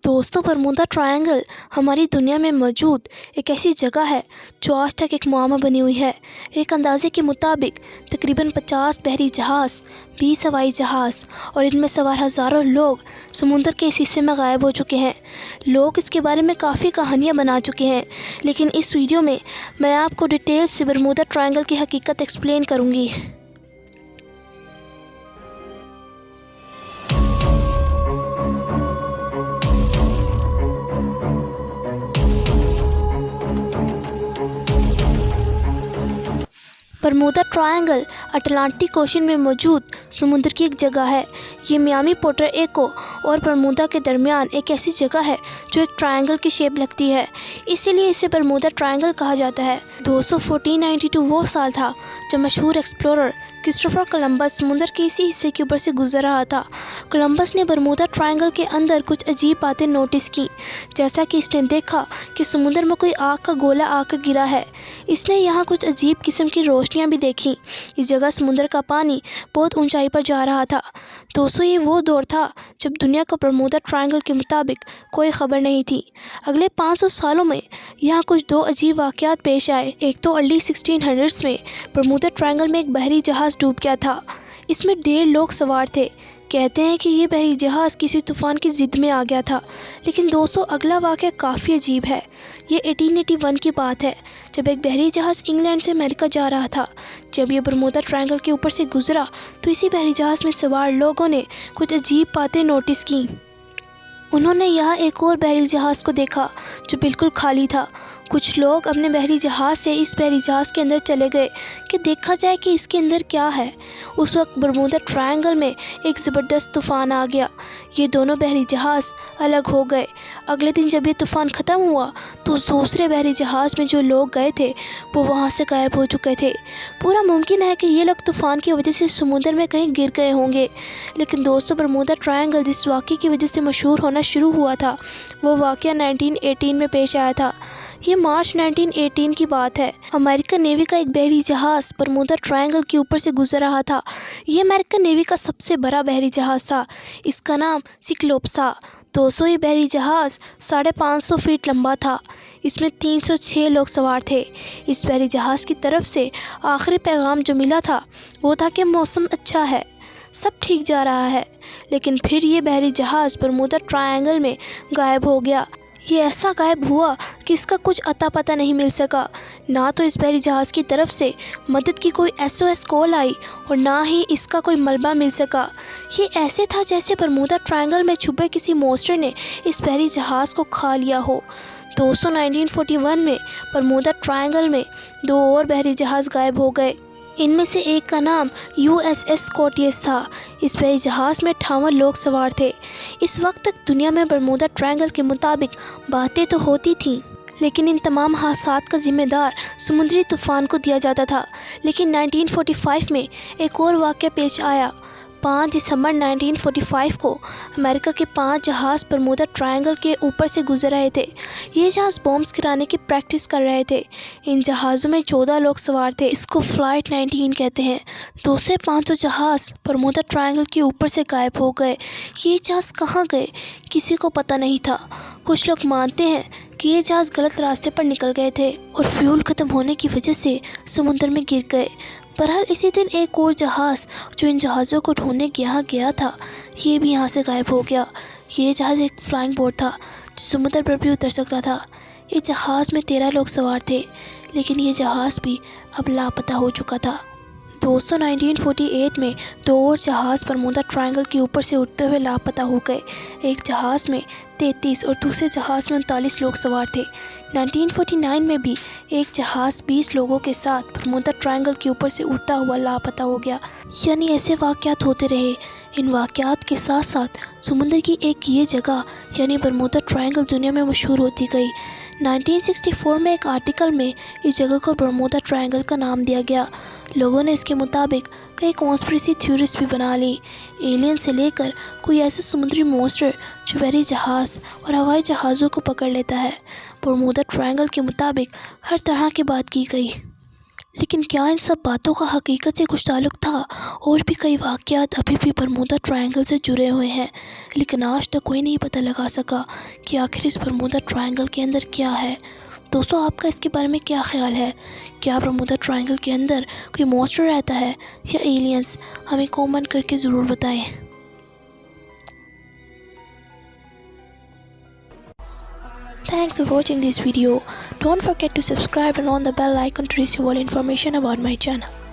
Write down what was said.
दोस्तों, Bermuda triangle हमारी दुनिया में मौजूद एक ऐसी जगह है जो आज तक एक मुआमा बनी हुई है। एक अंदाजे के मुताबिक तकरीबन 50 बहरी जहाज़, 20 हवाई जहाज़ और इनमें सवार हज़ारों लोग समुंदर के इस हिस्से में गायब हो चुके हैं। लोग इसके बारे में काफ़ी कहानियाँ बना चुके हैं, लेकिन इस वीडियो में मैं आपको डिटेल से बरमूदा ट्रायंगल की हकीकत एक्सप्लेन करूँगी। बरमूदा ट्रायंगल अटलांटिक ओशन में मौजूद समुद्र की एक जगह है। ये मियामी पोर्टो रिको और बरमूदा के दरमियान एक ऐसी जगह है जो एक ट्रायंगल की शेप लगती है, इसीलिए इसे बरमूदा ट्रायंगल कहा जाता है। 1492 वो साल था जब मशहूर एक्सप्लोरर क्रिस्टोफर कोलंबस समुद्र के इसी हिस्से के ऊपर से गुजर रहा था। कोलंबस ने बरमूदा ट्रायंगल के अंदर कुछ अजीब बातें नोटिस की, जैसा कि इसने देखा कि समुद्र में कोई आग का गोला आकर गिरा है। इसने यहाँ कुछ अजीब किस्म की रोशनियाँ भी देखी। इस जगह समुद्र का पानी बहुत ऊंचाई पर जा रहा था। दोस्तों, ये वो दौर था जब दुनिया को बरमूदा ट्रायंगल के मुताबिक कोई ख़बर नहीं थी। अगले 500 सालों में यहाँ कुछ दो अजीब वाक़यात पेश आए। एक तो अर्ली 1600s में बरमूदा ट्रायंगल में एक बहरी जहाज़ डूब गया था। इसमें 1.5 लोग सवार थे। कहते हैं कि ये बहरी जहाज़ किसी तूफ़ान की ज़िद में आ गया था। लेकिन दोस्तों, अगला वाक़या काफ़ी अजीब है। ये 1881 की बात है, जब एक बहरी जहाज़ इंग्लैंड से अमेरिका जा रहा था। जब ये बरमूदा ट्रायंगल के ऊपर से गुजरा तो इसी बहरी जहाज़ में सवार लोगों ने कुछ अजीब बातें नोटिस की। उन्होंने यहाँ एक और बहरी जहाज़ को देखा जो बिल्कुल खाली था। कुछ लोग अपने बहरी जहाज़ से इस बहरी जहाज़ के अंदर चले गए कि देखा जाए कि इसके अंदर क्या है। उस वक्त बरमूदा ट्रायंगल में एक ज़बरदस्त तूफ़ान आ गया। ये दोनों बहरी जहाज़ अलग हो गए। अगले दिन जब ये तूफ़ान ख़त्म हुआ तो उस दूसरे बहरी जहाज़ में जो लोग गए थे वो वहाँ से गायब हो चुके थे। पूरा मुमकिन है कि ये लोग तूफ़ान की वजह से समुद्र में कहीं गिर गए होंगे। लेकिन दोस्तों, बरमूदा ट्रायंगल जिस वाक़े की वजह से मशहूर होना शुरू हुआ था वो वाक़या 1918 में पेश आया था। ये मार्च 1918 की बात है। अमेरिकन नेवी का एक बहरी जहाज़ बरमूदा ट्रायंगल के ऊपर से गुजर रहा था। ये अमेरिकन नेवी का सबसे बड़ा बहरी जहाज़ था। इसका नाम सिक्लोप्स था। 200 ये बहरी जहाज़ 550 फीट लंबा था। इसमें 306 लोग सवार थे। इस बहरी जहाज़ की तरफ से आखिरी पैगाम जो मिला था वो था कि मौसम अच्छा है, सब ठीक जा रहा है। लेकिन फिर ये बहरी जहाज़ बरमूदा ट्रायंगल में गायब हो गया। ये ऐसा गायब हुआ कि इसका कुछ अता पता नहीं मिल सका। ना तो इस बहरी जहाज़ की तरफ से मदद की कोई SOS कॉल आई और ना ही इसका कोई मलबा मिल सका। ये ऐसे था जैसे बरमूदा ट्रायंगल में छुपे किसी मॉन्स्टर ने इस बहरी जहाज़ को खा लिया हो। 1941 में बरमूदा ट्रायंगल में 2 और बहरी जहाज़ गायब हो गए। इनमें से एक का नाम USS स्कॉटियस था। इस बहरी जहाज़ में 58 लोग सवार थे। इस वक्त तक दुनिया में बरमूदा ट्रायंगल के मुताबिक बातें तो होती थीं, लेकिन इन तमाम हादसात का ज़िम्मेदार समुद्री तूफ़ान को दिया जाता था। लेकिन 1945 में एक और वाक़या पेश आया। 5 दिसंबर 1945 को अमेरिका के 5 जहाज़ बरमूदा ट्रायंगल के ऊपर से गुजर रहे थे। ये जहाज़ बॉम्ब्स गिराने की प्रैक्टिस कर रहे थे। इन जहाज़ों में 14 लोग सवार थे। इसको फ्लाइट 19 कहते हैं। 2 से 5 जहाज़ बरमूदा ट्रायंगल के ऊपर से गायब हो गए। ये जहाज़ कहाँ गए किसी को पता नहीं था। कुछ लोग मानते हैं कि ये जहाज़ गलत रास्ते पर निकल गए थे और फ्यूल ख़त्म होने की वजह से समुद्र में गिर गए। बहरहाल इसी दिन एक और जहाज़ जो इन जहाज़ों को ढूंढने यहाँ गया था ये भी यहाँ से गायब हो गया। ये जहाज़ एक फ्लाइंग बोट था जो समुद्र पर भी उतर सकता था। ये जहाज़ में 13 लोग सवार थे, लेकिन ये जहाज़ भी अब लापता हो चुका था। दोस्तों, 1948 में 2 और जहाज़ बरमूदा ट्रायंगल के ऊपर से उड़ते हुए लापता हो गए। एक जहाज़ में 33 और दूसरे जहाज़ में 39 लोग सवार थे। 1949 में भी एक जहाज़ 20 लोगों के साथ बरमूदा ट्रायंगल के ऊपर से उड़ता हुआ लापता हो गया। यानी ऐसे वाक़यात होते रहे। इन वाक़यात के साथ साथ समुद्र की एक ये जगह यानी बरमूदा ट्रायंगल दुनिया में मशहूर होती गई। 1964 में एक आर्टिकल में इस जगह को बरमूदा ट्रायंगल का नाम दिया गया। लोगों ने इसके मुताबिक कई कॉन्स्पिरेसी थ्योरीज भी बना ली। एलियन से लेकर कोई ऐसा समुद्री मॉन्स्टर जो बहरी जहाज़ और हवाई जहाज़ों को पकड़ लेता है। बरमूदा ट्रायंगल के मुताबिक हर तरह की बात की गई, लेकिन क्या इन सब बातों का हकीकत से कुछ ताल्लुक था? और भी कई वाक़यात अभी भी बरमूदा ट्रायंगल से जुड़े हुए हैं, लेकिन आज तक कोई नहीं पता लगा सका कि आखिर इस बरमूदा ट्रायंगल के अंदर क्या है। दोस्तों, आपका इसके बारे में क्या ख्याल है? क्या बरमूदा ट्रायंगल के अंदर कोई मॉन्स्टर रहता है या एलियंस? हमें कमेंट करके ज़रूर बताएं। Thanks for watching this video. Don't forget to subscribe and on the bell icon to receive all information about my channel.